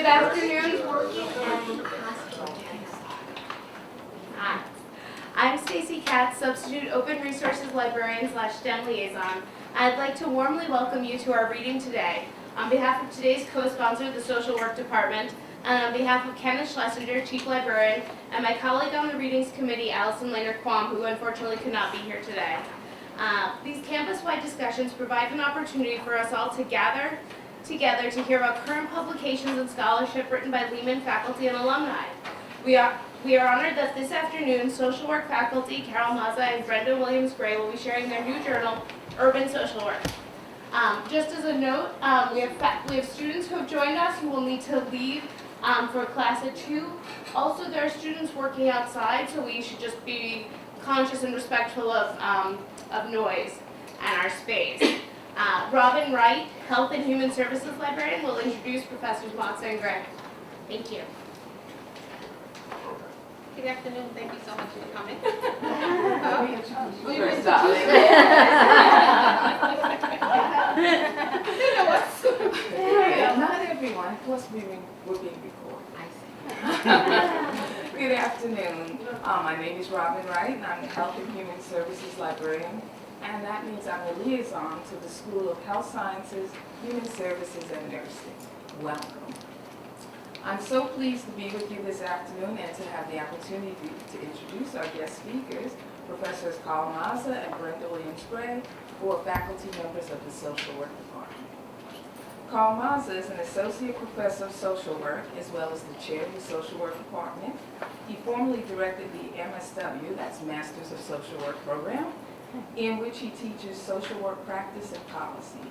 Good afternoon. Hi. I'm Stacy Katz, Substitute Open Resources Librarian / STEM Liaison. I'd like to warmly welcome you to our reading today. On behalf of today's co-sponsor, the Social Work Department, and on behalf of Kenneth Schlesinger, Chief Librarian, and my colleague on the Readings Committee, Allison Lehner-Quam, who unfortunately could not be here today. These campus-wide discussions provide an opportunity for us all to gather together to hear about current publications and scholarship written by Lehman faculty and alumni. We are honored that this afternoon, social work faculty Carol Mazza and Brenda Williams-Gray will be sharing their new journal, Urban Social Work. Just as a note, we have students who have joined us who will need to leave for class at 2. Also, there are students working outside, so we should just be conscious and respectful of noise and our space. Robin Wright, Health and Human Services Librarian, will introduce Professors Mazza and Gray. Thank you. Good afternoon. Thank you so much for coming. Not everyone. Plus, we're being recorded. Good afternoon. My name is Robin Wright, and I'm the Health and Human Services Librarian. And that means I'm a liaison to the School of Health Sciences, Human Services, and Nursing. Welcome. I'm so pleased to be with you this afternoon and to have the opportunity to introduce our guest speakers, Professors Carl Mazza and Brenda Williams-Gray, who are faculty members of the Social Work Department. Carl Mazza is an Associate Professor of Social Work as well as the Chair of the Social Work Department. He formerly directed the MSW, that's Masters of Social Work program, in which he teaches social work practice and policy.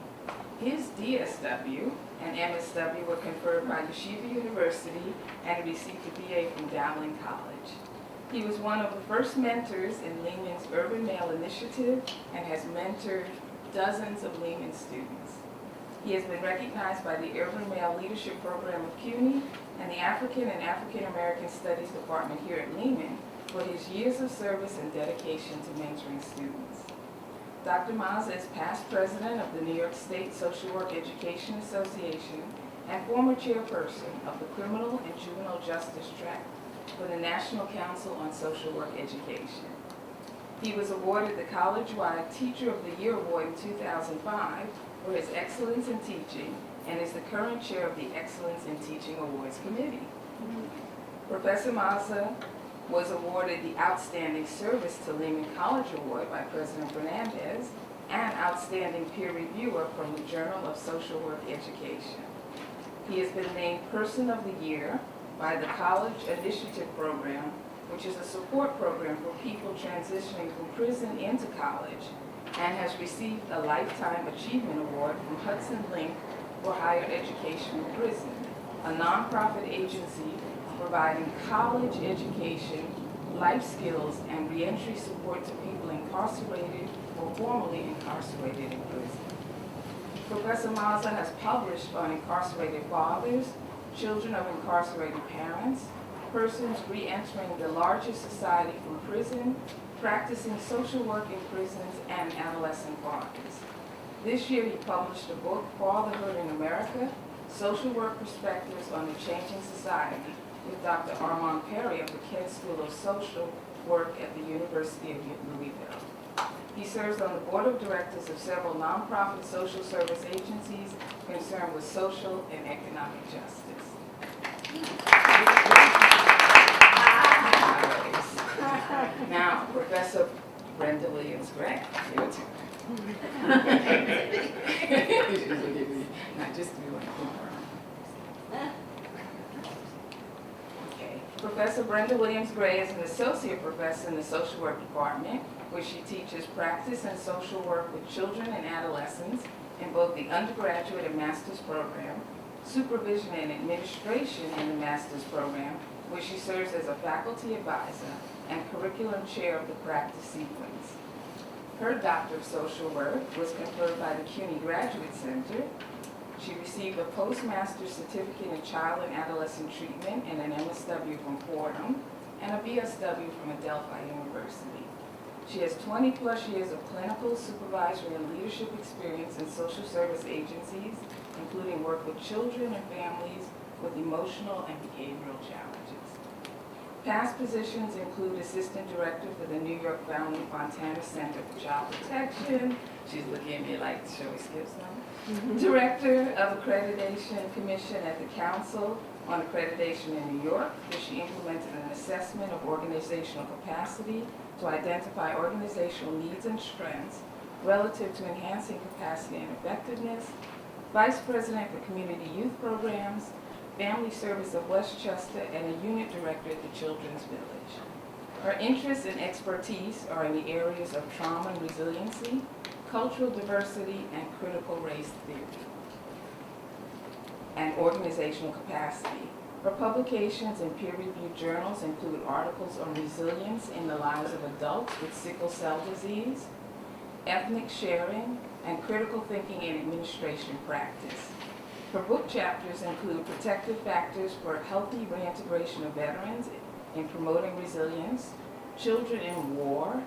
His DSW and MSW were conferred by Yeshiva University and received a BA from Dowling College. He was one of the first mentors in Lehman's Urban Male Initiative and has mentored dozens of Lehman students. He has been recognized by the Urban Male Leadership Program of CUNY and the African and African American Studies Department here at Lehman for his years of service and dedication to mentoring students. Dr. Mazza is past president of the New York State Social Work Education Association and former chairperson of the Criminal and Juvenile Justice Track for the National Council on Social Work Education. He was awarded the college-wide Teacher of the Year Award in 2005 for his excellence in teaching and is the current chair of the Excellence in Teaching Awards Committee. Professor Mazza was awarded the Outstanding Service to Lehman College Award by President Fernandez and Outstanding Peer Reviewer from the Journal of Social Work Education. He has been named Person of the Year by the College Initiative Program, which is a support program for people transitioning from prison into college, and has received a Lifetime Achievement Award from Hudson Link for Higher Education in Prison, a nonprofit agency providing college education, life skills, and reentry support to people incarcerated or formerly incarcerated in prison. Professor Mazza has published on incarcerated fathers, children of incarcerated parents, persons re-entering the larger society from prison, practicing social work in prisons, and adolescent fathers. This year he published a book, Fatherhood in America, Social Work Perspectives on the Changing Society, with Dr. Armand Perry of the Kent School of Social Work at the University of Louisville. He serves on the board of directors of several nonprofit social service agencies concerned with social and economic justice. Now, Professor Brenda Williams-Gray, your turn. Not just to be one. Professor Brenda Williams-Gray is an associate professor in the Social Work Department, where she teaches practice and social work with children and adolescents in both the undergraduate and master's program, supervision and administration in the master's program, where she serves as a faculty advisor and curriculum chair of the practice sequence. Her Doctor of Social Work was conferred by the CUNY Graduate Center. She received a postmaster's certificate in child and adolescent treatment and an MSW from Fordham and a BSW from Adelphi University. She has 20 plus years of clinical, supervisory, and leadership experience in social service agencies, including work with children and families with emotional and behavioral challenges. Past positions include Assistant Director for the New York Valley Fontana Center for Child Protection. She's looking at me like, shall we skip some? Director of Accreditation Commission at the Council on Accreditation in New York, where she implemented an assessment of organizational capacity to identify organizational needs and strengths relative to enhancing capacity and effectiveness. Vice President for Community Youth Programs, Family Service of Westchester, and a Unit Director at the Children's Village. Her interests and expertise are in the areas of trauma and resiliency, cultural diversity, and critical race theory, and organizational capacity. Her publications in peer-reviewed journals include articles on resilience in the lives of adults with sickle cell disease, ethnic sharing, and critical thinking and administration practice. Her book chapters include Protective Factors for Healthy Reintegration of Veterans in Promoting Resilience, Children in War,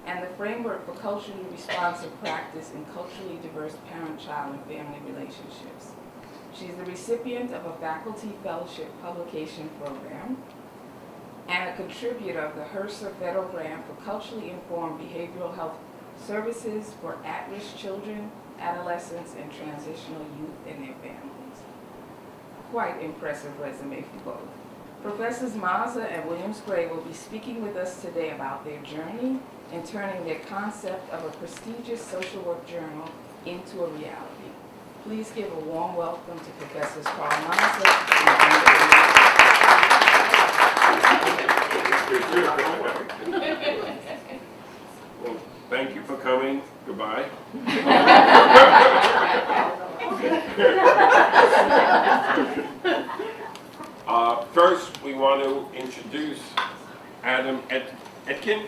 and the Framework for Culturally Responsive Practice in Culturally Diverse Parent-Child and Family Relationships. She's the recipient of a Faculty Fellowship Publication Program and a contributor of the HRSA Federal Grant for Culturally Informed Behavioral Health Services for at-risk children, adolescents, and transitional youth and their families. Quite impressive resume for both. Professors Mazza and Williams-Gray will be speaking with us today about their journey in turning their concept of a prestigious social work journal into a reality. Please give a warm welcome to Professors Carl Mazza and Well, thank you for coming. Goodbye. First, we want to introduce Adam Etkin.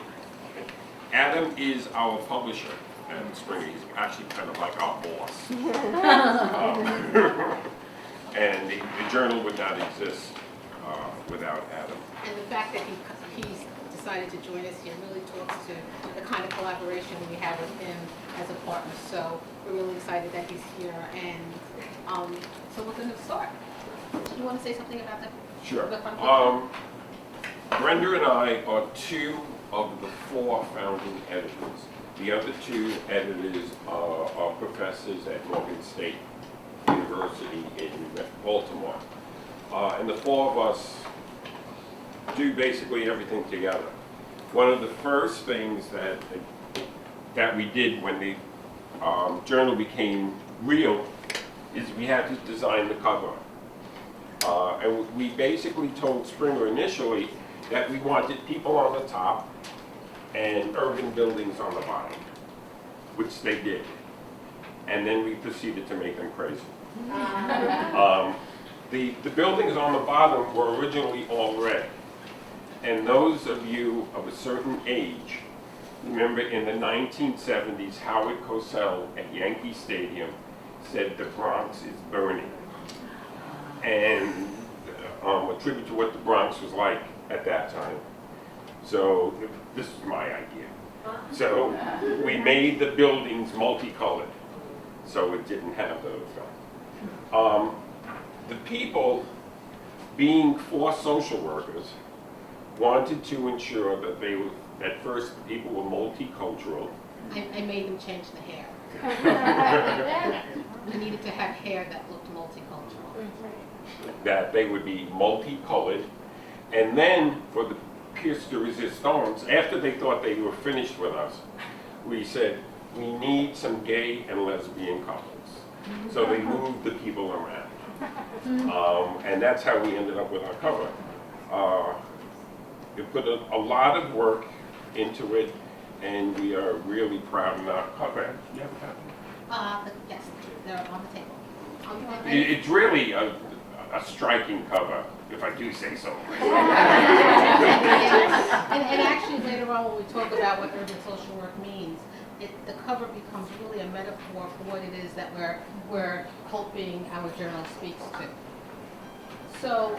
Adam is our publisher at Springer. He's actually kind of like our boss. And the journal would not exist without Adam. And the fact that he's decided to join us here really talks to the kind of collaboration we have with him as a partner. So we're really excited that he's here. And so we're going to start. You want to say something about that? Sure. The front page? Brenda and I are two of the four founding editors. The other two editors are professors at Morgan State University in Baltimore. And the four of us do basically everything together. One of the first things that we did when the journal became real is we had to design the cover. And we basically told Springer initially that we wanted people on the top and urban buildings on the bottom, which they did. And then we proceeded to make them crazy. The buildings on the bottom were originally all red. And those of you of a certain age remember in the 1970s, Howard Cosell at Yankee Stadium said the Bronx is burning. And a tribute to what the Bronx was like at that time. So this is my idea. So we made the buildings multicolored, so it didn't have the effect. The people, being four social workers, wanted to ensure that that first people were multicultural. I made them change the hair. We needed to have hair that looked multicultural. That they would be multicolored, and then for the pièce de résistance, after they thought they were finished with us, we said we need some gay and lesbian couples. So they moved the people around, and that's how we ended up with our cover. We put a lot of work into it, and we are really proud of our cover. You have a copy? Yes, they're on the table. It's really a striking cover, if I do say so. And actually later on when we talk about what urban social work means, the cover becomes really a metaphor for what it is that we're hoping our journal speaks to. So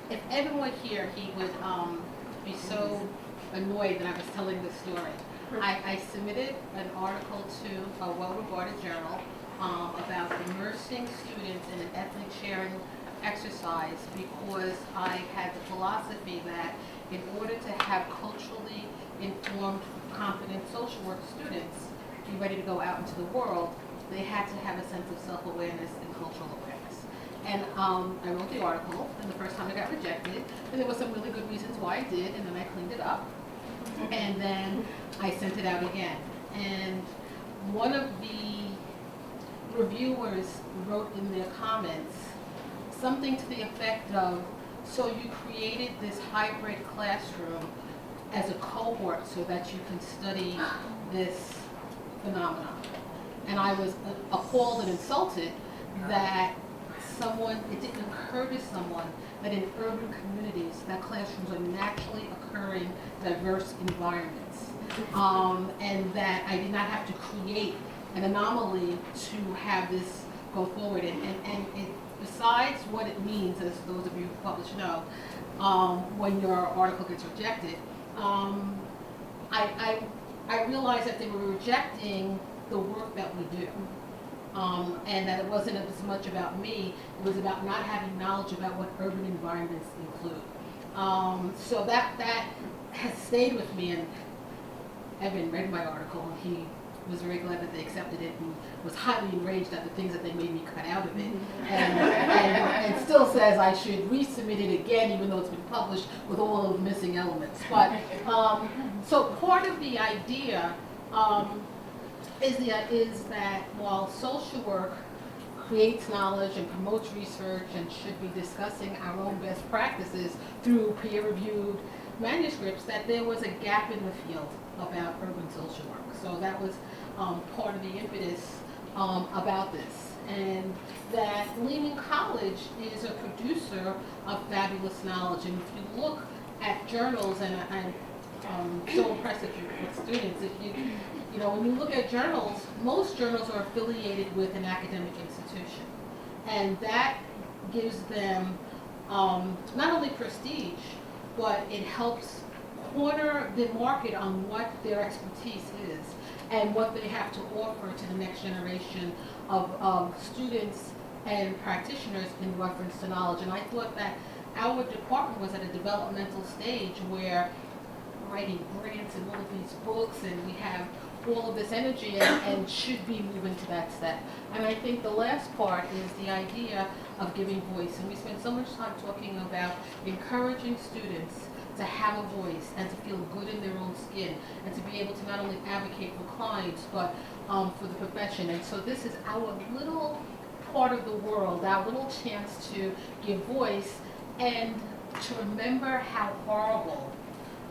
if Evan were here, he would be so annoyed that I was telling this story. I submitted an article to a well-regarded journal about immersing students in an ethnic sharing exercise because I had the philosophy that in order to have culturally informed, competent social work students be ready to go out into the world, they had to have a sense of self-awareness and cultural awareness. And I wrote the article, and the first time it got rejected, and there were some really good reasons why I did, and then I cleaned it up, and then I sent it out again. And one of the reviewers wrote in their comments something to the effect of, so you created this hybrid classroom as a cohort so that you can study this phenomenon. And I was appalled and insulted that it didn't occur to someone that in urban communities, that classrooms are naturally occurring diverse environments. And that I did not have to create an anomaly to have this go forward. And it, besides what it means, as those of you who publish know, when your article gets rejected, I realized that they were rejecting the work that we do. And that it wasn't as much about me, it was about not having knowledge about what urban environments include. So that has stayed with me, and Evan read my article, and he was very glad that they accepted it and was highly enraged at the things that they made me cut out of it. And still says I should resubmit it again, even though it's been published with all of the missing elements. But, so part of the idea is that while social work creates knowledge and promotes research and should be discussing our own best practices through peer-reviewed manuscripts, that there was a gap in the field about urban social work. So that was part of the impetus about this. And that Lehman College is a producer of fabulous knowledge. And if you look at journals, and I'm so impressed with students, if you know, when you look at journals, most journals are affiliated with an academic institution. And that gives them not only prestige, but it helps corner the market on what their expertise is and what they have to offer to the next generation of students and practitioners in reference to knowledge. And I thought that our department was at a developmental stage where we're writing grants and all of these books, and we have all of this energy and should be moving to that step. And I think the last part is the idea of giving voice. And we spend so much time talking about encouraging students to have a voice and to feel good in their own skin and to be able to not only advocate for clients but for the profession. And so this is our little part of the world, our little chance to give voice and to remember how horrible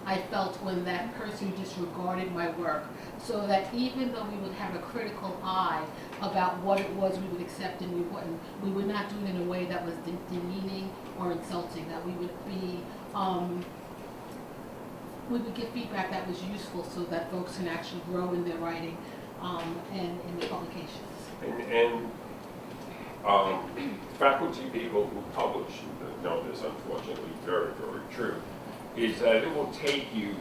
I felt when that person disregarded my work, so that even though we would have a critical eye about what it was we would accept and we wouldn't, we would not do it in a way that was demeaning or insulting, that we would be we would give feedback that was useful so that folks can actually grow in their writing and in their publications. And faculty people who publish know this, unfortunately, very, very true, is that it will take you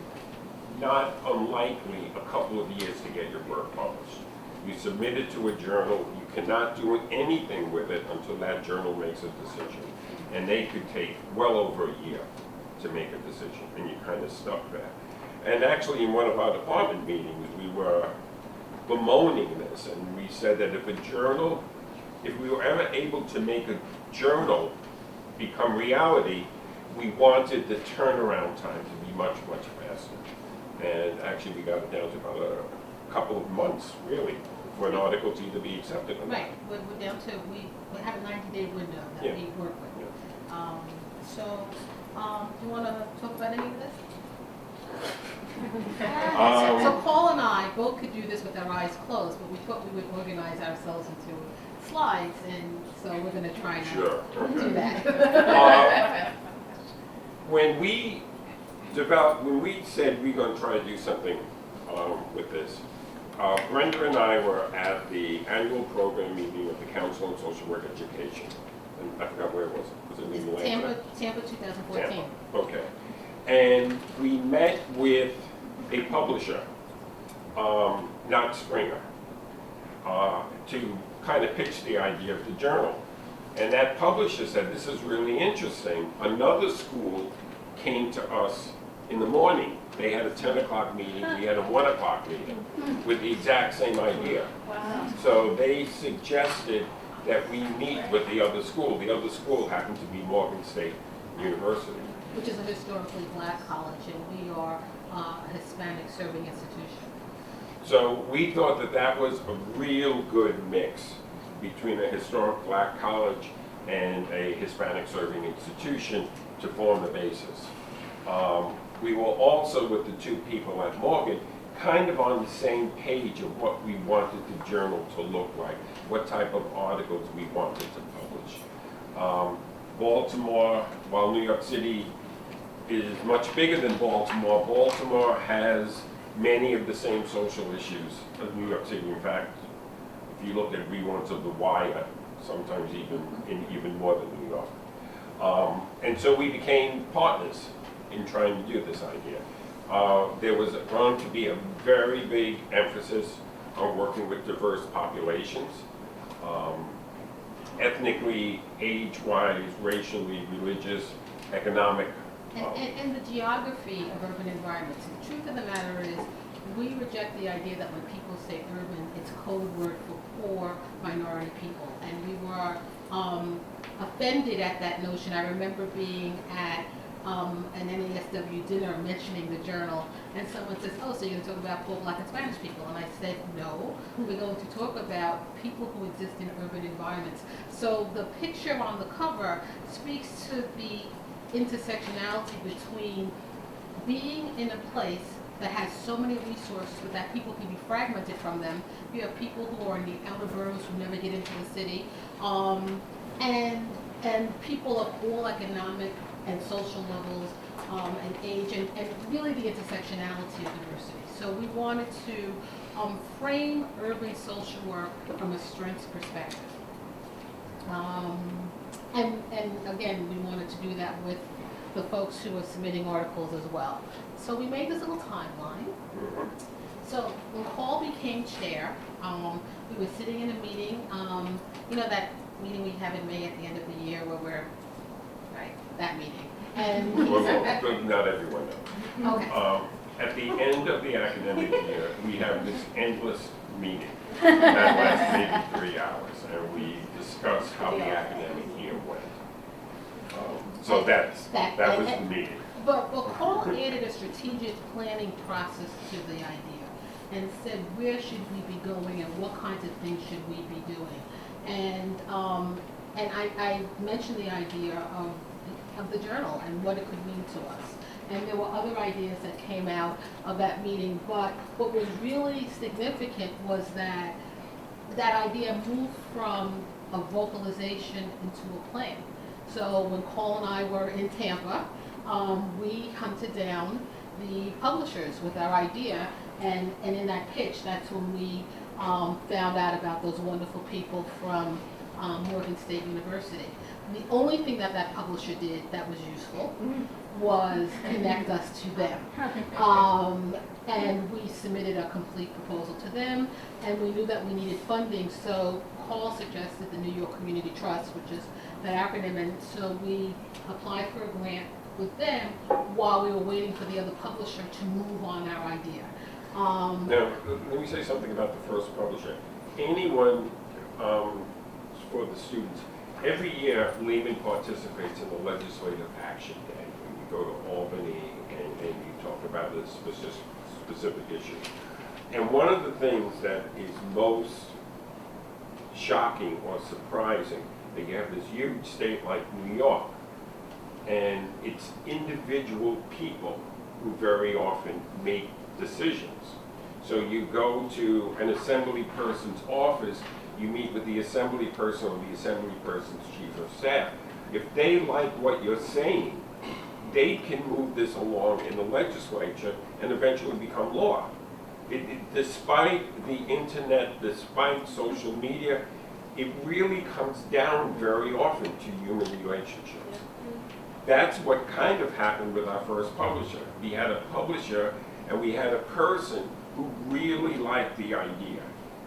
not unlikely a couple of years to get your work published. You submit it to a journal, you cannot do anything with it until that journal makes a decision. And they could take well over a year to make a decision, and you're kind of stuck there. And actually, in one of our department meetings, we were bemoaning this, and we said that if we were ever able to make a journal become reality, we wanted the turnaround time to be much, much faster. And actually, we got it down to about a couple of months, really, for an article to either be accepted or not. Right, we're down to, we have a 90-day window that we work with. Do you want to talk about any of this? So Paul and I both could do this with our eyes closed, but we thought we would organize ourselves into slides, and so we're going to try to do that. When we said we're going to try to do something with this, Brenda and I were at the annual program meeting of the Council on Social Work Education. And I forgot where it was. Was it in Atlanta? Tampa 2014. Tampa. Okay. And we met with a publisher, not Springer, to kind of pitch the idea of the journal. And that publisher said, this is really interesting. Another school came to us in the morning. They had a 10 o'clock meeting, we had a 1 o'clock meeting with the exact same idea. Wow. So they suggested that we meet with the other school. The other school happened to be Morgan State University. Which is a historically black college, and we are a Hispanic serving institution. So we thought that that was a real good mix between a historic black college and a Hispanic serving institution to form the basis. We were also, with the two people at Morgan, kind of on the same page of what we wanted the journal to look like, what type of articles we wanted to publish. Baltimore, while New York City is much bigger than Baltimore, Baltimore has many of the same social issues as New York City. In fact, if you look at reruns of The Wire, sometimes even more than New York. And so we became partners in trying to do this idea. There was going to be a very big emphasis on working with diverse populations, ethnically, age-wise, racially, religious, economic. And the geography of urban environments. The truth of the matter is, we reject the idea that when people say urban, it's code word for poor minority people. And we were offended at that notion. I remember being at an NASW dinner mentioning the journal, and someone says, oh, so you're going to talk about poor black and Spanish people? And I said, no, we're going to talk about people who exist in urban environments. So the picture on the cover speaks to the intersectionality between being in a place that has so many resources but that people can be fragmented from them. You have people who are in the outer boroughs who never get into the city, and people of all economic and social levels and age, and really the intersectionality of diversity. So we wanted to frame urban social work from a strengths perspective. And again, we wanted to do that with the folks who are submitting articles as well. So we made this little timeline. So when Paul became chair, we were sitting in a meeting, that meeting we have in May at the end of the year where we're, right, that meeting. And Well, not everyone knows. okay. At the end of the academic year, we have this endless meeting that lasts maybe 3 hours, and we discuss how the academic year went. So that was the meeting. But Paul added a strategic planning process to the idea and said, where should we be going and what kinds of things should we be doing? And I mentioned the idea of the journal and what it could mean to us. And there were other ideas that came out of that meeting, but what was really significant was that idea moved from a vocalization into a plan. So when Paul and I were in Tampa, we hunted down the publishers with our idea, and in that pitch, that's when we found out about those wonderful people from Morgan State University. The only thing that publisher did that was useful was connect us to them. And we submitted a complete proposal to them, and we knew that we needed funding, so Paul suggested the New York Community Trust, which is that acronym, and so we applied for a grant with them while we were waiting for the other publisher to move on our idea. Now, let me say something about the first publisher. Anyone, for the students, every year Lehman participates in the Legislative Action Day. When you go to Albany and you talk about a specific issue. And one of the things that is most shocking or surprising, that you have this huge state like New York, and it's individual people who very often make decisions. So you go to an assembly person's office, you meet with the assembly person or the assembly person's chief of staff. If they like what you're saying, they can move this along in the legislature and eventually become law. Despite the internet, despite social media, it really comes down very often to human relationships. That's what kind of happened with our first publisher. We had a publisher and we had a person who really liked the idea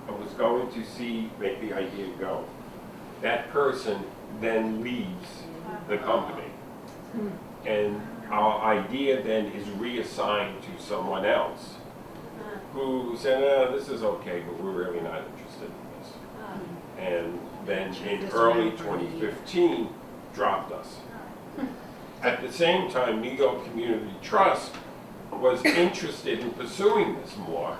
and was going to make the idea go. That person then leaves the company. And our idea then is reassigned to someone else who said, this is okay, but we're really not interested in this. And then in early 2015, dropped us. At the same time, New York Community Trust was interested in pursuing this more,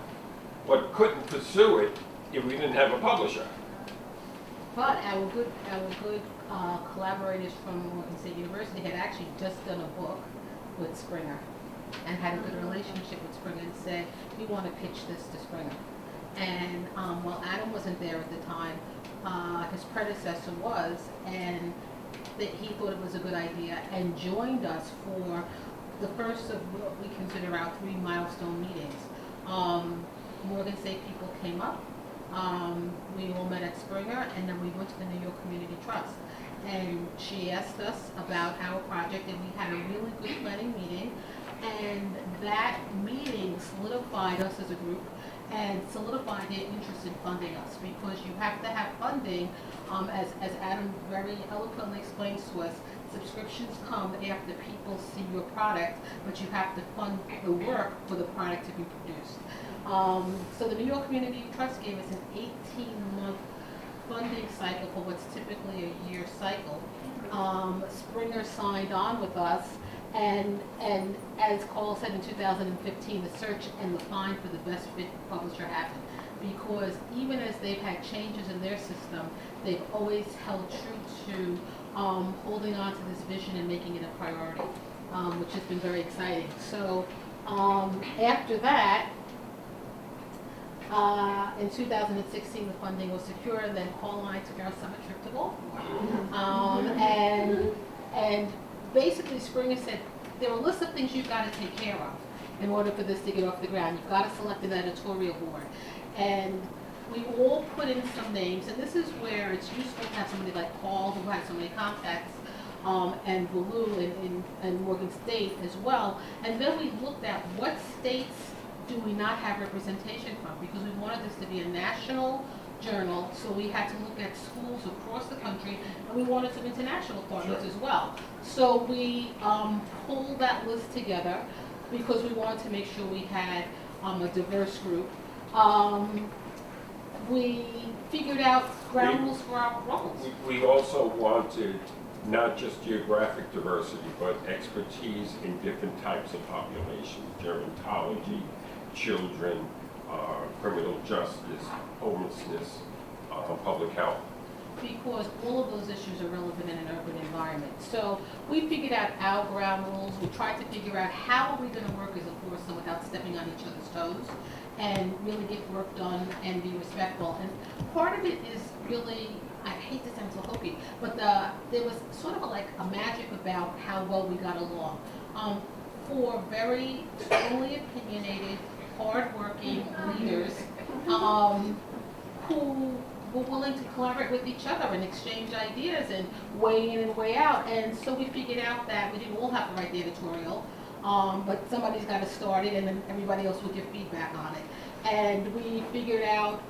but couldn't pursue it if we didn't have a publisher. But our good collaborators from Morgan State University had actually just done a book with Springer and had a good relationship with Springer and said, we want to pitch this to Springer. And while Adam wasn't there at the time, his predecessor was, and that he thought it was a good idea and joined us for the first of what we consider our 3 milestone meetings. Morgan State people came up, we all met at Springer, and then we went to the New York Community Trust. And she asked us about our project, and we had a really good planning meeting, and that meeting solidified us as a group and solidified their interest in funding us, because you have to have funding, as Adam very eloquently explains to us, subscriptions come after people see your product, but you have to fund the work for the product to be produced. So the New York Community Trust gave us an 18-month funding cycle for what's typically a year cycle. Springer signed on with us, and as Cole said in 2015, the search and the find for the best fit publisher happened, because even as they've had changes in their system, they've always held true to holding on to this vision and making it a priority, which has been very exciting. So after that, in 2016, the funding was secure, and then Paul and I took our summer trip to Baltimore. And basically, Springer said, there are a list of things you've got to take care of in order for this to get off the ground. You've got to select an editorial board. And we all put in some names, and this is where it's useful to have somebody like Paul, who has so many contacts, and Baloo and Morgan State as well. And then we looked at what states do we not have representation from, because we wanted this to be a national journal, so we had to look at schools across the country, and we wanted some international partners as well. So we pulled that list together because we wanted to make sure we had a diverse group. We figured out ground rules for our roles. We also wanted not just geographic diversity, but expertise in different types of populations: gerontology, children, criminal justice, homelessness, public health. Because all of those issues are relevant in an urban environment. So we figured out our ground rules. We tried to figure out how are we going to work as a foursome without stepping on each other's toes, and really get work done and be respectful. And part of it is really, I hate to sound so hokey, but there was sort of like a magic about how well we got along. For very strongly opinionated, hard-working leaders who were willing to collaborate with each other and exchange ideas and weigh in and weigh out. And so we figured out that we didn't all have to write the editorial, but somebody's got to start it, and then everybody else will give feedback on it. And we figured out,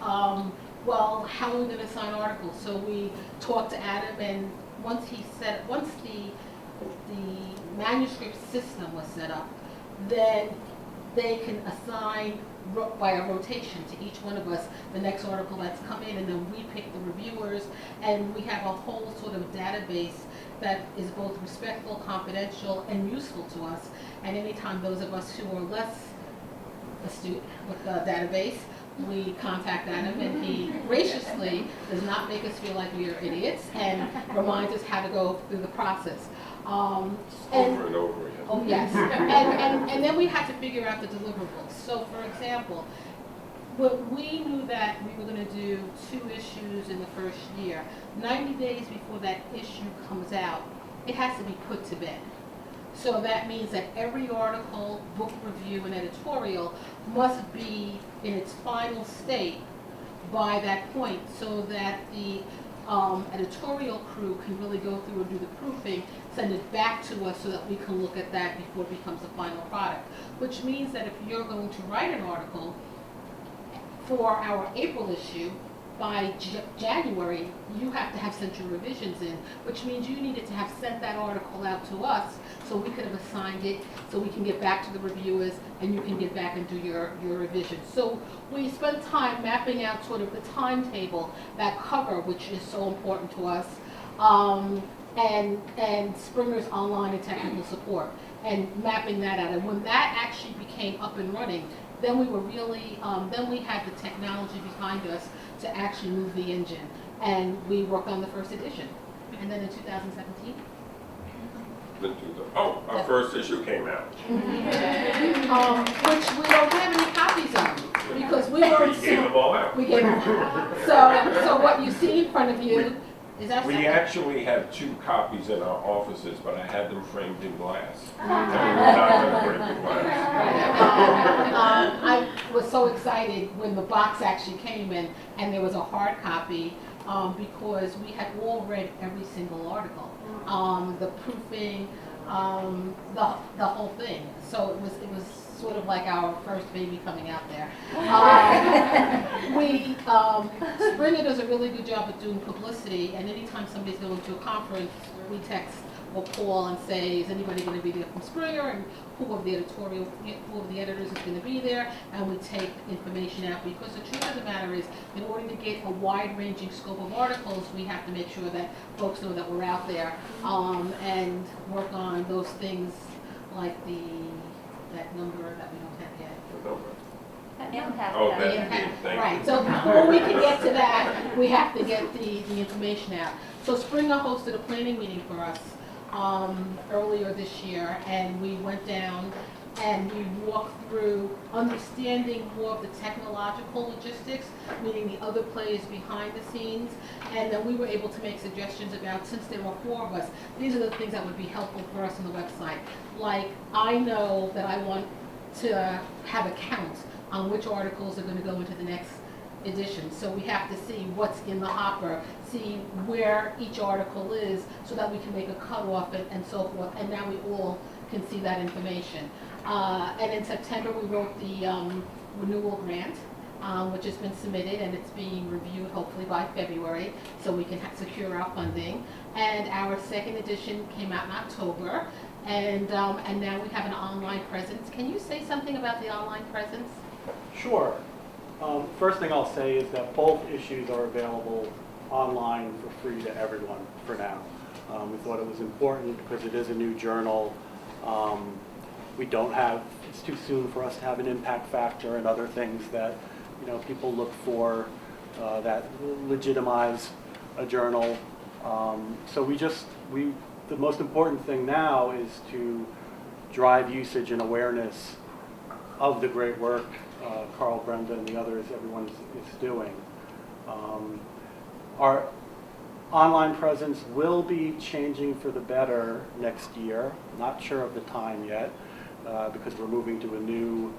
well, how are we going to assign articles? So we talked to Adam, and once the manuscript system was set up, then they can assign by a rotation to each one of us the next article that's come in, and then we pick the reviewers, and we have a whole sort of database that is both respectful, confidential, and useful to us. And anytime those of us who are less astute with the database, we contact Adam, and he graciously does not make us feel like we are idiots and reminds us how to go through the process. Over and over again. Oh, yes. And then we had to figure out the deliverables. So, for example, we knew that we were going to do 2 issues in the first year. 90 days before that issue comes out, it has to be put to bed. So that means that every article, book review, and editorial must be in its final state by that point, so that the editorial crew can really go through and do the proofing, send it back to us so that we can look at that before it becomes a final product. Which means that if you're going to write an article for our April issue, by January, you have to have sent your revisions in, which means you needed to have sent that article out to us so we could have assigned it, so we can get back to the reviewers and you can get back and do your revisions. So we spent time mapping out sort of the timetable, that cover, which is so important to us, and Springer's online and technical support, and mapping that out. And when that actually became up and running, then we were really, then we had the technology behind us to actually move the engine. And we worked on the first edition. And then in 2017? Our first issue came out. Which we don't have any copies of, because we were We gave them all out. We gave them all out. So what you see in front of you is our We second. actually have 2 copies in our offices, but I had them framed in glass. And we were not going to break the glass. I was so excited when the box actually came in and there was a hard copy, because we had all read every single article, the proofing, the whole thing. So it was sort of like our first baby coming out there. Springer does a really good job of doing publicity, and anytime somebody's going to a conference, we text or call and say, is anybody going to be there from Springer, and who of the editors is going to be there, and we take information out, because the truth of the matter is, in order to get a wide-ranging scope of articles, we have to make sure that folks know that we're out there, and work on those things like that number that we don't have yet. Oh, that's it. Thank you. Right, so before we can get to that, we have to get the information out. So Springer hosted a planning meeting for us earlier this year, and we went down and we walked through understanding more of the technological logistics, meaning the other players behind the scenes, and then we were able to make suggestions about, since there were 4 of us, these are the things that would be helpful for us on the website. Like, I know that I want to have a count on which articles are going to go into the next edition. So we have to see what's in the hopper, see where each article is, so that we can make a cutoff and so forth. And now we all can see that information. And in September, we wrote the renewal grant, which has been submitted, and it's being reviewed hopefully by February, so we can secure our funding. And our second edition came out in October, and now we have an online presence. Can you say something about the online presence? Sure. First thing I'll say is that both issues are available online for free to everyone for now. We thought it was important because it is a new journal. It's too soon for us to have an impact factor and other things that, people look for that legitimize a journal. So the most important thing now is to drive usage and awareness of the great work Carl, Brenda, and the others, everyone is doing. Our online presence will be changing for the better next year. Not sure of the time yet, because we're moving to a new,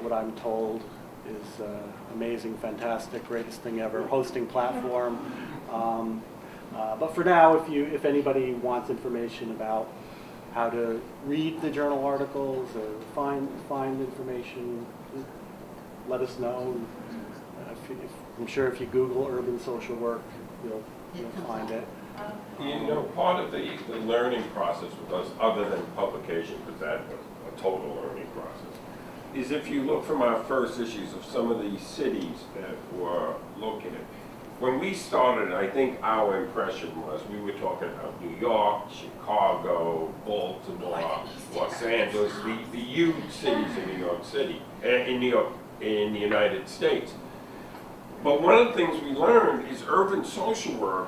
what I'm told is amazing, fantastic, greatest thing ever, hosting platform. But for now, if anybody wants information about how to read the journal articles or find information, let us know. I'm sure if you Google urban social work, you'll find it. Part of the learning process with us, other than publication, because that's a total learning process, is if you look from our first issues of some of these cities that were located. When we started, I think our impression was we were talking about New York, Chicago, Baltimore, Los Angeles, the huge cities in New York City, in the United States. But one of the things we learned is urban social work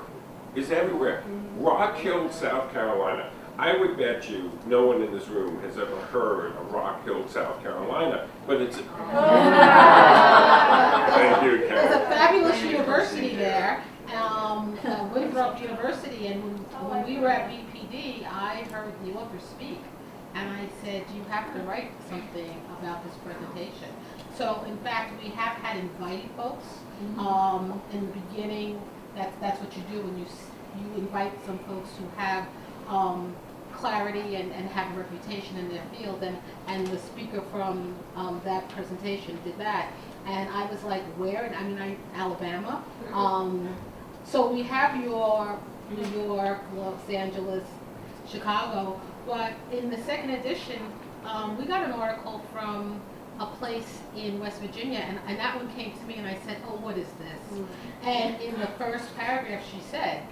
is everywhere. Rock Hill, South Carolina. I would bet you no one in this room has ever heard of Rock Hill, South Carolina, but it's... Thank you, Karen. There's a fabulous university there, Winthrop University, and when we were at BPD, I heard the author speak, and I said, you have to write something about this presentation. So, in fact, we have had invited folks. In the beginning, that's what you do when you invite some folks who have clarity and have a reputation in their field, and the speaker from that presentation did that. And I was like, where? And I mean, Alabama. So we have your New York, Los Angeles, Chicago, but in the second edition, we got an article from a place in West Virginia, and that one came to me, and I said, oh, what is this? And in the first paragraph, she said,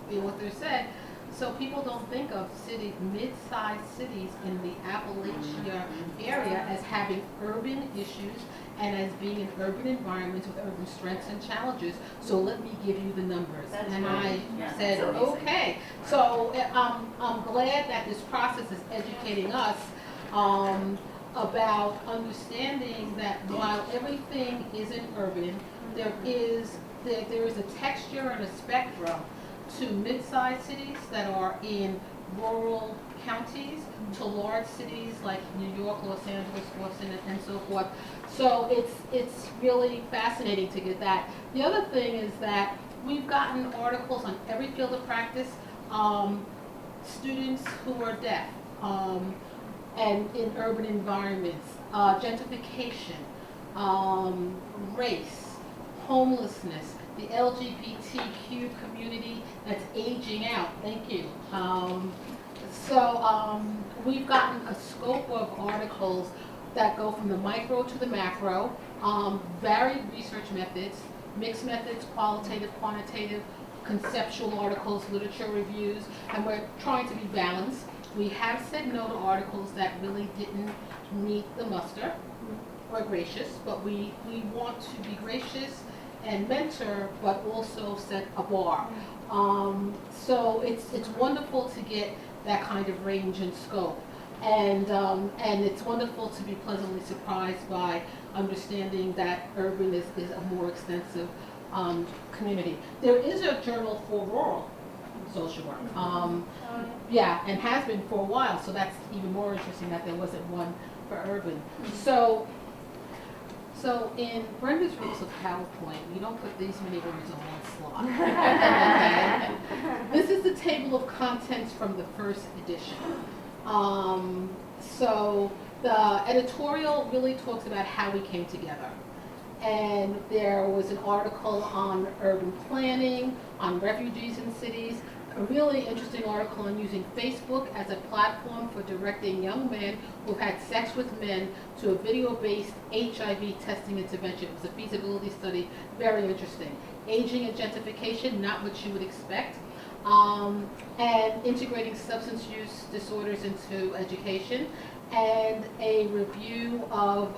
the author said, so people don't think of cities, mid-sized cities in the Appalachia area as having urban issues and as being in urban environments with urban strengths and challenges. So let me give you the numbers. And I said, okay. So I'm glad that this process is educating us about understanding that while everything isn't urban, there is a texture and a spectrum to mid-sized cities that are in rural counties to large cities like New York, Los Angeles, Boston, and so forth. So it's really fascinating to get that. The other thing is that we've gotten articles on every field of practice, students who are deaf, and in urban environments, gentrification, race, homelessness, the LGBTQ community that's aging out. Thank you. So we've gotten a scope of articles that go from the micro to the macro, varied research methods, mixed methods, qualitative, quantitative, conceptual articles, literature reviews, and we're trying to be balanced. We have said no to articles that really didn't meet the muster or gracious, but we want to be gracious and mentor, but also set a bar. So it's wonderful to get that kind of range and scope, and it's wonderful to be pleasantly surprised by understanding that urban is a more extensive community. There is a journal for rural social work, yeah, and has been for a while. So that's even more interesting that there wasn't one for urban. So in Brenda's rules of PowerPoint, we don't put these many words on one slide. Okay? This is the table of contents from the first edition. So the editorial really talks about how we came together. And there was an article on urban planning, on refugees in cities, a really interesting article on using Facebook as a platform for directing young men who've had sex with men to a video-based HIV testing intervention. It was a feasibility study, very interesting. Aging and gentrification, not what you would expect. And integrating substance use disorders into education. And a review of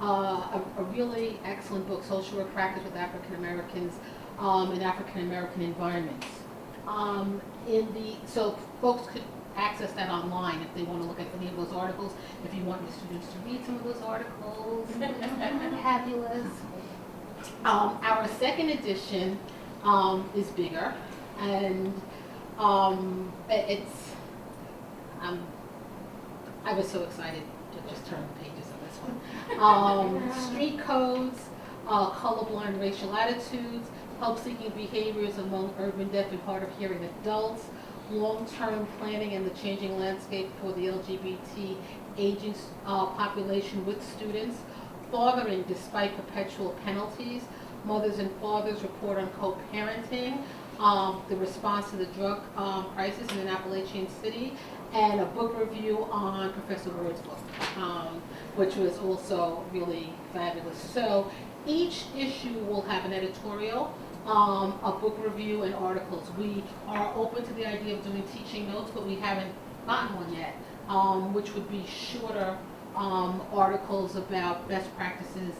a really excellent book, Social Work Practice with African Americans in African American environments. So folks could access that online if they want to look at any of those articles. If you want your students to read some of those articles, fabulous. Our second edition is bigger, and I was so excited to just turn the pages of this one. Street codes, colorblind racial attitudes, help-seeking behaviors among urban deaf and hard of hearing adults, long-term planning and the changing landscape for the LGBT aging population with students, fathering despite perpetual penalties, mothers and fathers report on co-parenting, the response to the drug crisis in an Appalachian city, and a book review on Professor Ward's book, which was also really fabulous. So each issue will have an editorial, a book review, and articles. We are open to the idea of doing teaching notes, but we haven't gotten one yet, which would be shorter articles about best practices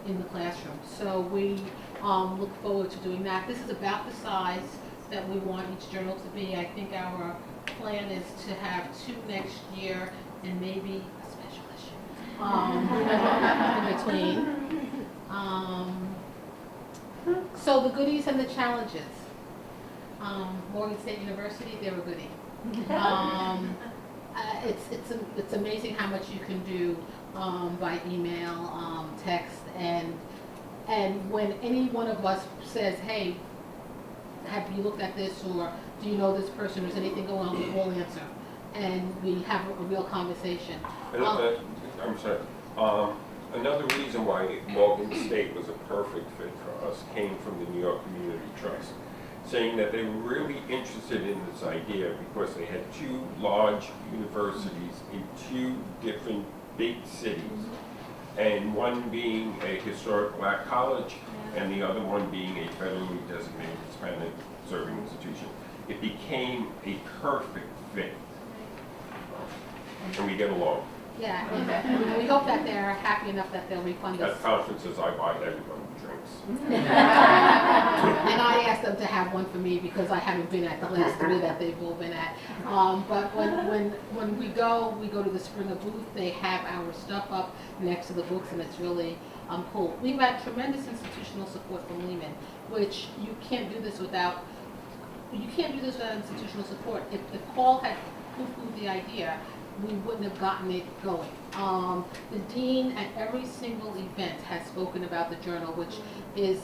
in the classroom. So we look forward to doing that. This is about the size that we want each journal to be. I think our plan is to have 2 next year and maybe a special issue in between. So the goodies and the challenges. Morgan State University, they're a goodie. It's amazing how much you can do by email, text, and when any one of us says, hey, have you looked at this, or do you know this person, or is anything going on, we will answer. And we have a real conversation. I'm sorry. Another reason why Morgan State was a perfect fit for us came from the New York Community Trust, saying that they were really interested in this idea because they had two large universities in two different big cities, and one being a historic black college and the other one being a federally designated Hispanic serving institution. It became a perfect fit, and we get along. Yeah, and we hope that they're happy enough that they'll refund us. At conferences, I buy everyone drinks. And I asked them to have one for me because I haven't been at the last three that they've all been at. But when we go to the Springer booth, they have our stuff up next to the books, and it's really cool. We've had tremendous institutional support from Lehman, which you can't do this without institutional support. If Paul had poo-pooed the idea, we wouldn't have gotten it going. The dean at every single event has spoken about the journal, which is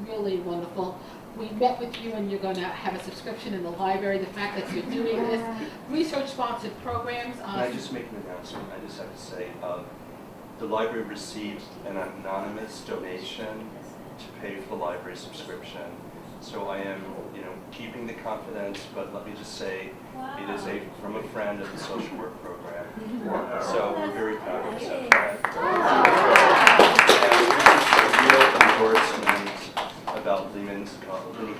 really wonderful. We met with you, and you're going to have a subscription in the library. The fact that you're doing this, research-sponsored programs. Can I just make an announcement? I just have to say, the library received an anonymous donation to pay for the library subscription. So I am, keeping the confidence, but let me just say, it is from a friend of the social work program. So we're very proud of that. Real endorsement about Lehman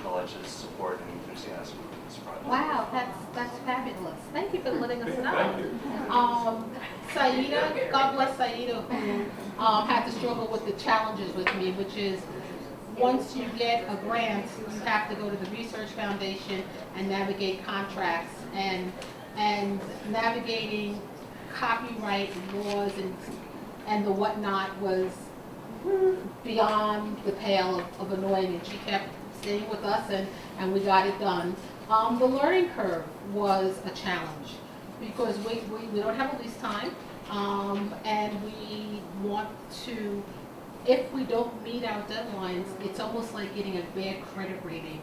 College's support and enthusiasm for this project. Wow, that's fabulous. Thank you for letting us know. Thank you. Saida, God bless Saida, who had to struggle with the challenges with me, which is once you get a grant, you have to go to the Research Foundation and navigate contracts, and navigating copyright laws and the whatnot was beyond the pale of annoying, and she kept staying with us, and we got it done. The learning curve was a challenge because we don't have a lease time, and we want to, if we don't meet our deadlines, it's almost like getting a bad credit rating.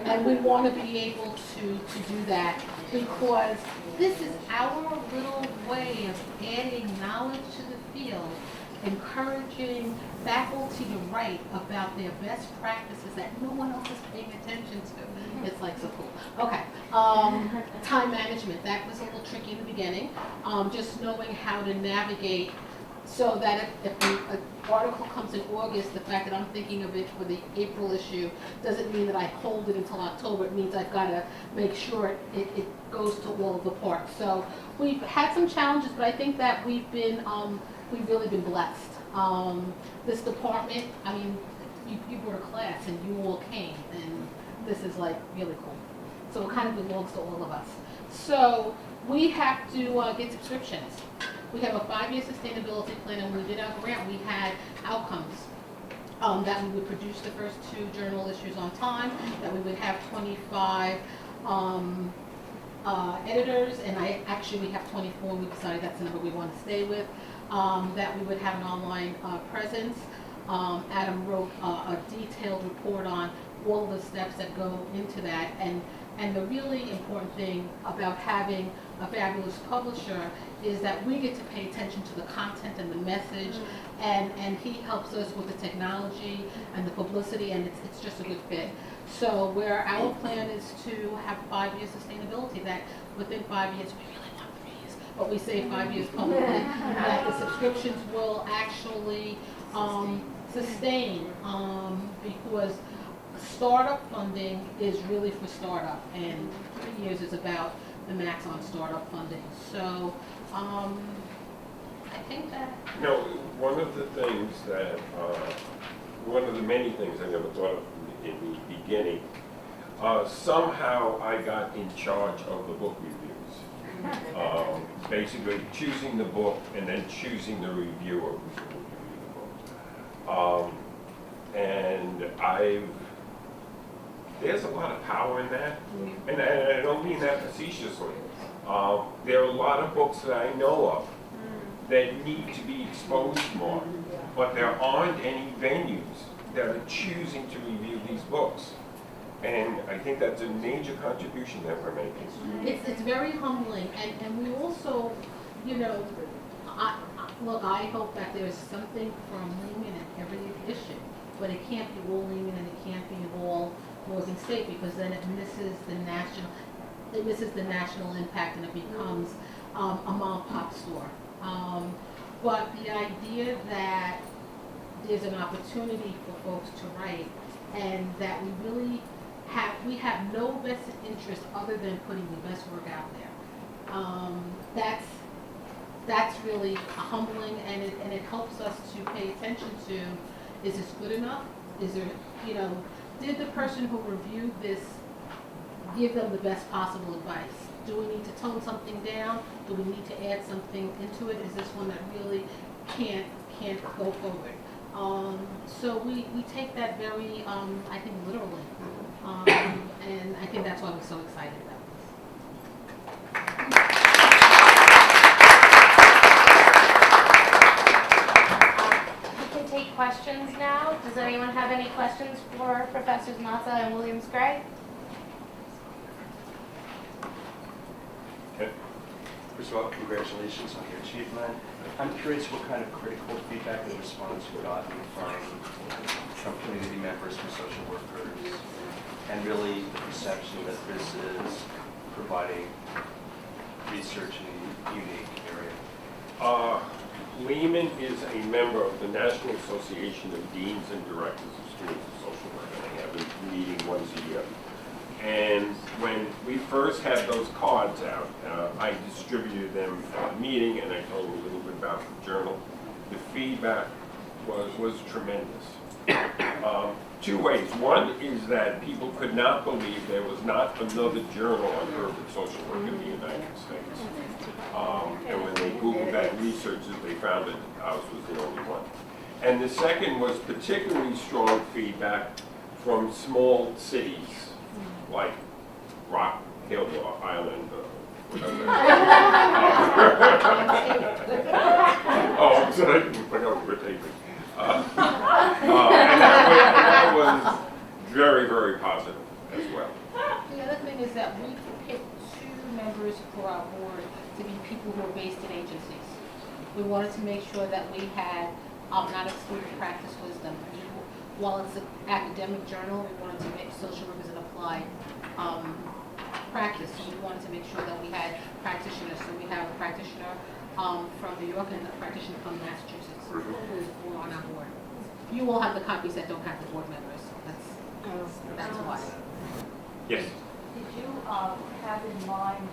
And we want to be able to do that because this is our little way of adding knowledge to the field, encouraging faculty to write about their best practices that no one else is paying attention to. It's like so cool. Okay, time management, that was a little tricky in the beginning. Just knowing how to navigate so that if an article comes in August, the fact that I'm thinking of it for the April issue doesn't mean that I hold it until October. It means I've got to make sure it goes to all of the parts. So we've had some challenges, but I think that we've really been blessed. This department, I mean, you brought a class and you all came, and this is like really cool. So it kind of belongs to all of us. So we have to get subscriptions. We have a 5-year sustainability plan, and when we did our grant, we had outcomes. That we would produce the first 2 journal issues on time, that we would have 25 editors, and we have 24, we decided that's the number we want to stay with, that we would have an online presence. Adam wrote a detailed report on all the steps that go into that, and the really important thing about having a fabulous publisher is that we get to pay attention to the content and the message, and he helps us with the technology and the publicity, and it's just a good fit. So where our plan is to have 5-year sustainability, that within 5 years, we really want 3 years, but we say 5 years publicly, that the subscriptions will actually sustain, because startup funding is really for startup, and 3 years is about the max on startup funding. So I think that... One of the things that, one of the many things I never thought of in the beginning, somehow I got in charge of the book reviews. Basically choosing the book and then choosing the reviewer who's going to review the book. And there's a lot of power in that, and I don't mean that facetiously. There are a lot of books that I know of that need to be exposed more, but there aren't any venues that are choosing to review these books. And I think that's a major contribution that we're making. It's very humbling, and we also, Look, I hope that there's something from Lehman in every edition, but it can't be all Lehman and it can't be all Morgan State, because then it misses the national impact and it becomes a mom and pop store. But the idea that there's an opportunity for folks to write, and that we have no vested interest other than putting the best work out there. That's really humbling, and it helps us to pay attention to, is this good enough? Is there, did the person who reviewed this give them the best possible advice? Do we need to tone something down? Do we need to add something into it? Is this one that really can't go forward? So we take that very, I think, literally. And I think that's why we're so excited about this. We can take questions now. Does anyone have any questions for Professors Mazza and Williams-Gray? First of all, congratulations on your achievement. I'm curious what kind of critical feedback and response you've gotten from community members, from social workers, and really the perception that this is providing research in a unique area. Lehman is a member of the National Association of Deans and Directors of Schools of Social Work, and they have a meeting once a year. And when we first had those cards out, I distributed them at the meeting, and I told them a little bit about the journal. The feedback was tremendous. Two ways. One is that people could not believe there was not another journal on urban social work in the United States. And when they Googled that researchers, they found that ours was the only one. And the second was particularly strong feedback from small cities like Rock Hill or Island or whatever. Oh, I'm sorry, I forgot we're taping. And that was very, very positive as well. The other thing is that we picked 2 members for our board to be people who are based in agencies. We wanted to make sure that we had not excluded practice wisdom. While it's an academic journal, we wanted to make social work as an applied practice. So we wanted to make sure that we had practitioners. So we have a practitioner from New York and a practitioner from Massachusetts who are on our board. You will have the copies that don't have the board members. So that's why. Yes. Did you have in mind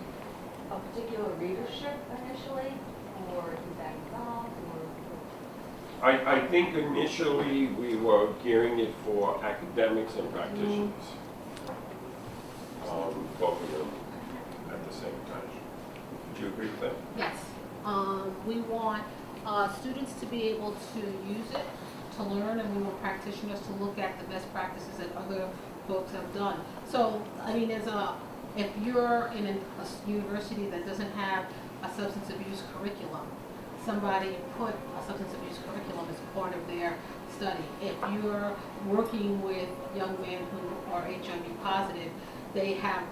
a particular readership initially, or did that evolve? I think initially we were gearing it for academics and practitioners. Both of them at the same time. Would you agree with that? Yes. We want students to be able to use it, to learn, and we want practitioners to look at the best practices that other folks have done. So, I mean, if you're in a university that doesn't have a substance abuse curriculum, somebody put a substance abuse curriculum as part of their study. If you're working with young men who are HIV positive, they have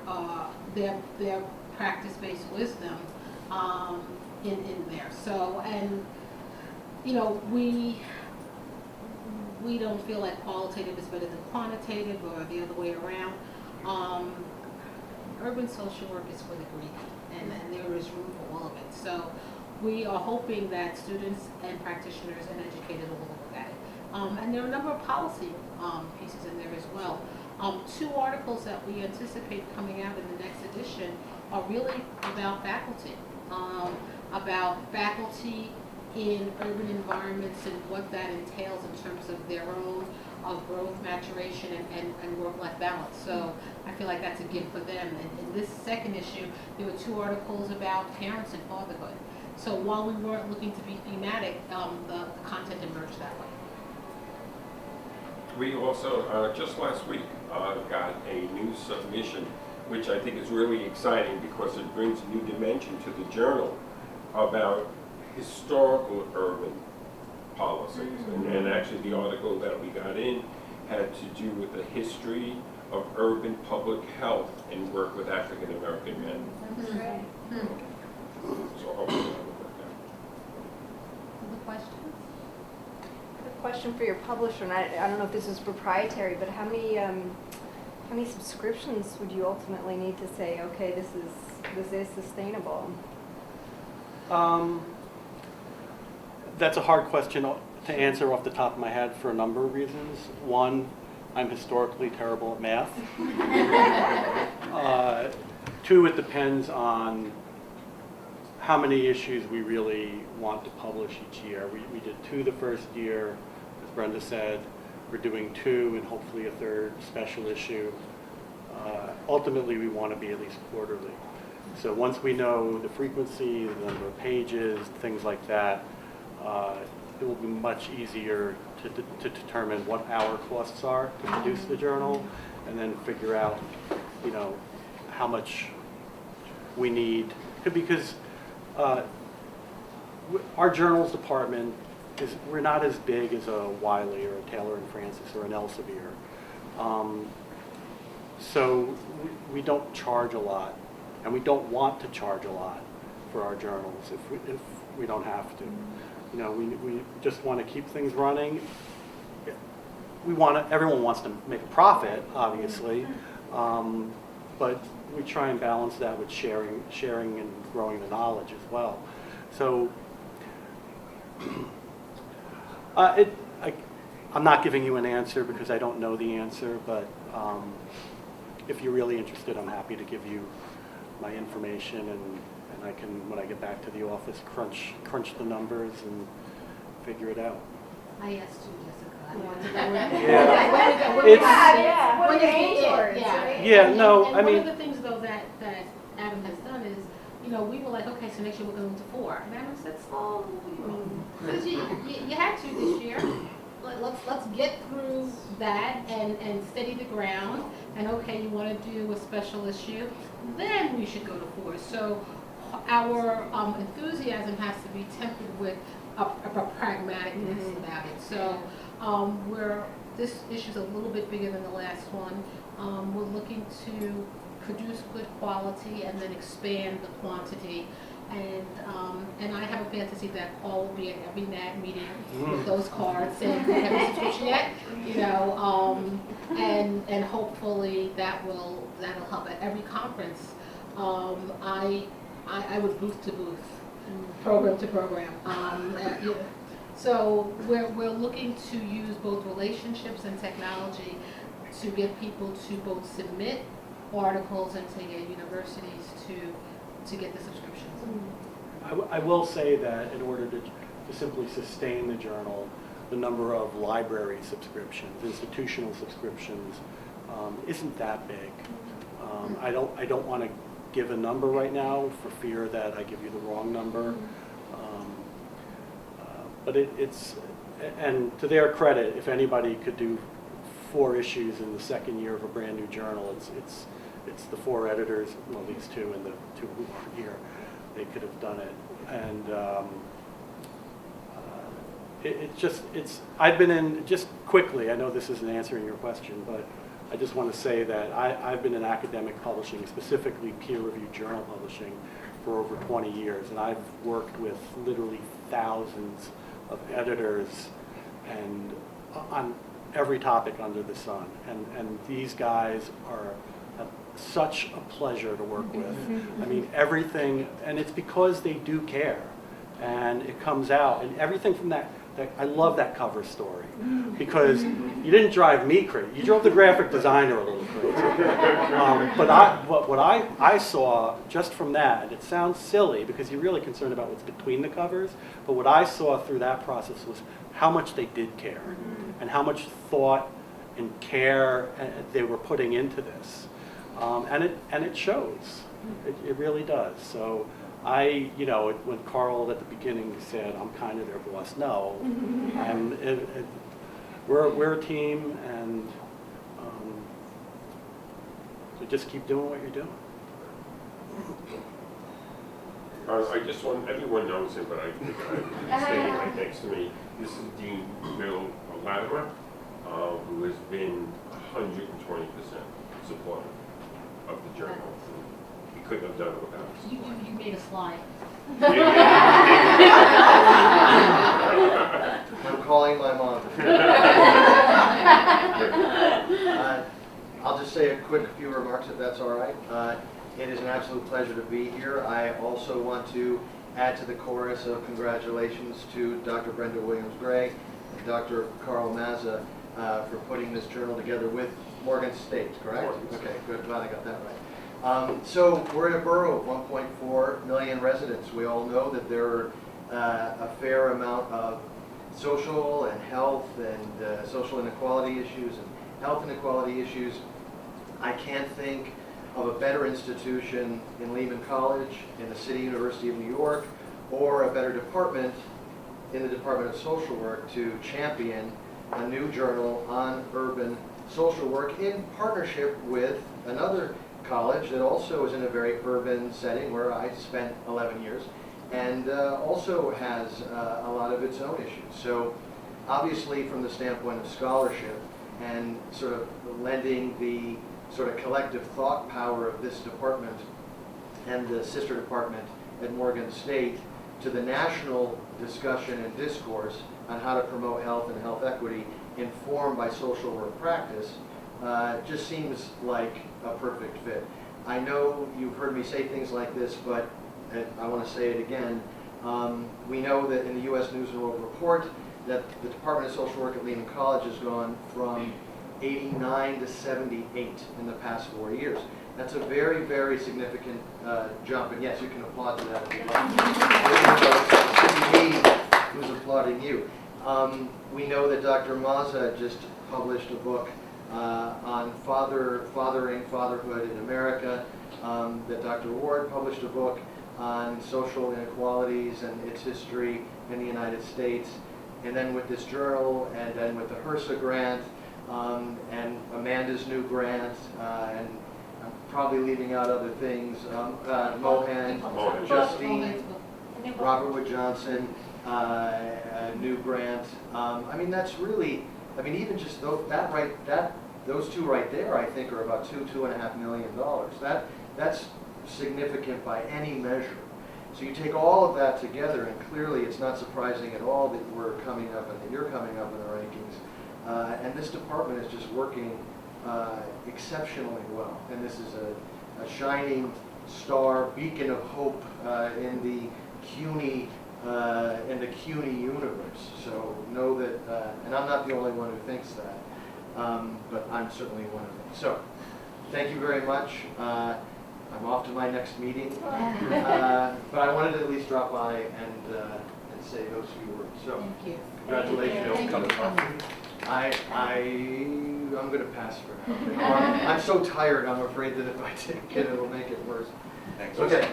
their practice-based wisdom in there. So, and we don't feel like qualitative is better than quantitative or the other way around. Urban social work is for the greedy, and there is room for all of it. So we are hoping that students and practitioners and educators will look at it. And there are a number of policy pieces in there as well. 2 articles that we anticipate coming out in the next edition are really about faculty in urban environments and what that entails in terms of their own growth, maturation, and work-life balance. So I feel like that's a gift for them. And in this second issue, there were 2 articles about parents and fatherhood. So while we weren't looking to be thematic, the content emerged that way. We also, just last week, got a new submission, which I think is really exciting because it brings a new dimension to the journal about historical urban policies. And actually the article that we got in had to do with the history of urban public health and work with African American men. So hopefully that will work out. questions? A question for your publisher, and I don't know if this is proprietary, but how many subscriptions would you ultimately need to say, okay, this is sustainable? That's a hard question to answer off the top of my head for a number of reasons. One, I'm historically terrible at math. Two, it depends on how many issues we really want to publish each year. We did 2 the first year, as Brenda said. We're doing 2 and hopefully a 3rd special issue. Ultimately, we want to be at least quarterly. So once we know the frequency, the number of pages, things like that, it will be much easier to determine what our costs are to produce the journal, and then figure out, how much we need. Because our journals department we're not as big as a Wiley or a Taylor and Francis or an Elsevier. So we don't charge a lot, and we don't want to charge a lot for our journals if we don't have to. We just want to keep things running. Everyone wants to make a profit, obviously, but we try and balance that with sharing and growing the knowledge as well. So I'm not giving you an answer because I don't know the answer, but if you're really interested, I'm happy to give you my information, and I can, when I get back to the office, crunch the numbers and figure it out. I asked you, Jessica. I wanted to know Yeah, no, and I mean, one of the things though that Adam has done is, we were like, okay, so next year we're going to 4. And Adam said, slowly, because you had to this year. Let's get through that and steady the ground. And okay, you want to do a special issue, then we should go to 4. So our enthusiasm has to be tempered with a pragmaticness about it. So this issue's a little bit bigger than the last one. We're looking to produce good quality and then expand the quantity. And I have a fantasy that Paul will be at every NAD meeting with those cards saying, "Do you have a subscription yet?" And hopefully that'll help. At every conference, I would booth to booth, program to program. So we're looking to use both relationships and technology to get people to both submit articles and to get universities to get the subscriptions. I will say that in order to simply sustain the journal, the number of library subscriptions, institutional subscriptions, isn't that big. I don't want to give a number right now for fear that I give you the wrong number. But it's, and to their credit, if anybody could do 4 issues in the second year of a brand new journal, it's the 4 editors, well, these 2 and the 2 who aren't here. They could have done it. And I've been in, just quickly, I know this isn't answering your question, but I just want to say that I've been in academic publishing, specifically peer-reviewed journal publishing, for over 20 years. And I've worked with literally thousands of editors and on every topic under the sun. And these guys are such a pleasure to work with. I mean, everything, and it's because they do care, and it comes out, and everything from that I love that cover story, because you didn't drive me crazy, you drove the graphic designer a little crazy. But what I saw just from that, and it sounds silly because you're really concerned about what's between the covers, but what I saw through that process was how much they did care, and how much thought and care they were putting into this. And it shows. It really does. So when Carl at the beginning said, "I'm kind of their boss," no, we're a team, and so just keep doing what you're doing. I just want, everyone knows him, but I think I'm standing right next to me. This is Dean Bill Latimer, who has been 120% supportive of the journal. He couldn't have done it without us. You made a slide. calling my mom. I'll just say a quick few remarks if that's all right. It is an absolute pleasure to be here. I also want to add to the chorus of congratulations to Dr. Brenda Williams-Gray and Dr. Carl Mazza for putting this journal together with Morgan State, correct? Morgan State. Okay, good, glad I got that right. So we're in a borough of 1.4 million residents. We all know that there are a fair amount of social and health and social inequality issues and health inequality issues. I can't think of a better institution in Lehman College, in the City University of New York, or a better department in the Department of Social Work to champion a new journal on urban social work in partnership with another college that also is in a very urban setting where I spent 11 years and also has a lot of its own issues. So obviously from the standpoint of scholarship and sort of lending the sort of collective thought power of this department and the sister department at Morgan State to the national discussion and discourse on how to promote health and health equity informed by social work practice just seems like a perfect fit. I know you've heard me say things like this, but I want to say it again. We know that in the U.S. News and World Report that the Department of Social Work at Lehman College has gone from 89 to 78 in the past 4 years. That's a very, very significant jump. And yes, you can applaud to that if you like. It's me who's applauding you. We know that Dr. Mazza just published a book on fatherhood in America, that Dr. Ward published a book on social inequalities and its history in the United States. And then with this journal, and then with the HRSA grant, and Amanda's new grant, and I'm probably leaving out other things, Mohan, Justine, Robert Wood Johnson, a new grant. I mean, that's really, I mean, even just those two right there, I think, are about $2.5 million. That's significant by any measure. So you take all of that together, and clearly it's not surprising at all that we're coming up and that you're coming up in the rankings. And this department is just working exceptionally well. And this is a shining star, beacon of hope in the CUNY universe. So know that, and I'm not the only one who thinks that, but I'm certainly one of them. So thank you very much. I'm off to my next meeting, but I wanted to at least drop by and say those few words. So Thank you. congratulations. Thank you for coming. I'm going to pass for now. I'm so tired, I'm afraid that if I take it, it'll make it worse. Thanks. Okay,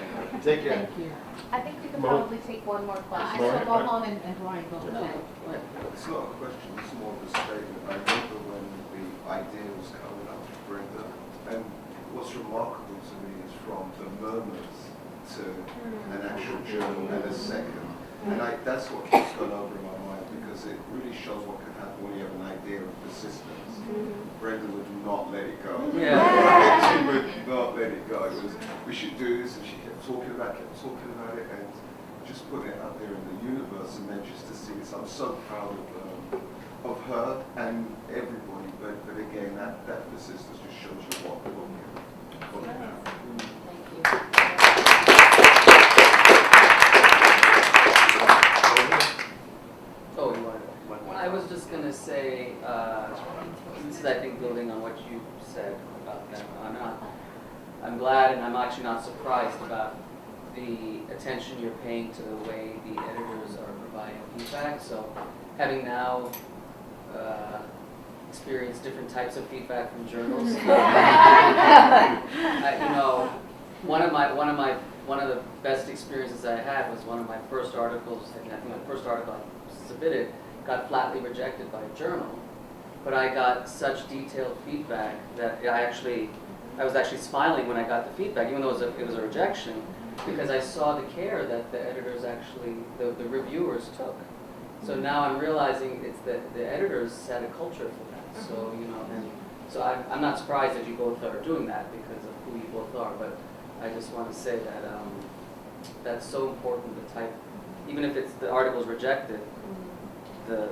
take care. Thank you. I think we can probably take one more I question. saw Mohan and Ryan both said, but It's not a question, it's more of a statement. I remember when the idea was coming up with Brenda, and what's remarkable to me is from the murmurs to an actual journal and a second. And that's what keeps going over in my mind, because it really shows what can happen when you have an idea of persistence. Brenda would not let it go. Yeah. She would not let it go. It was, we should do this, and she kept talking about it, and just putting it out there in the universe, and then just to see this. I'm so proud of her and everybody, but again, that persistence just shows you what we can. Oh, you wanted I was just going to say, this is, I think, building on what you said about them. I'm glad, and I'm actually not surprised about the attention you're paying to the way the editors are providing feedback. So, having now experienced different types of feedback from journals, one of the best experiences I had was one of my first articles. I think my first article I submitted got flatly rejected by a journal, but I got such detailed feedback that I was actually smiling when I got the feedback, even though it was a rejection, because I saw the care that the editors actually, the reviewers took. So now I'm realizing it's that the editors set a culture for that. So so I'm not surprised that you both are doing that because of who you both are. But I just want to say that that's so important. The type, even if it's the article's rejected, the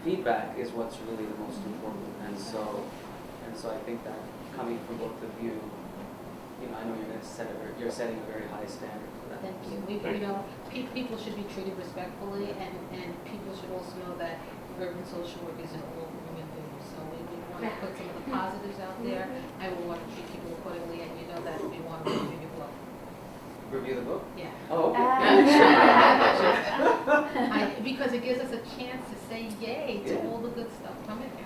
feedback is what's really the most important. And so I think that coming from both of you, I know you're setting a very high standard for that. Thank you. People should be treated respectfully, and people should also know that urban social work is an all human being. So we want to put some of the positives out there, and we want to treat people accordingly, and you know that we want to review your book. Review the book? Yeah. Oh, okay. Because it gives us a chance to say yay to all the good stuff coming here.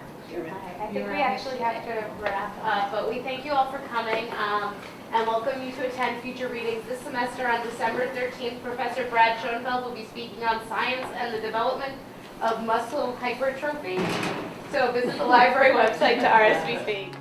I think we actually have to wrap up, but we thank you all for coming and welcome you to attend future readings this semester. On December 13th, Professor Brad Schoenfeld will be speaking on science and the development of muscle hypertrophy. So visit the library website to RSVP.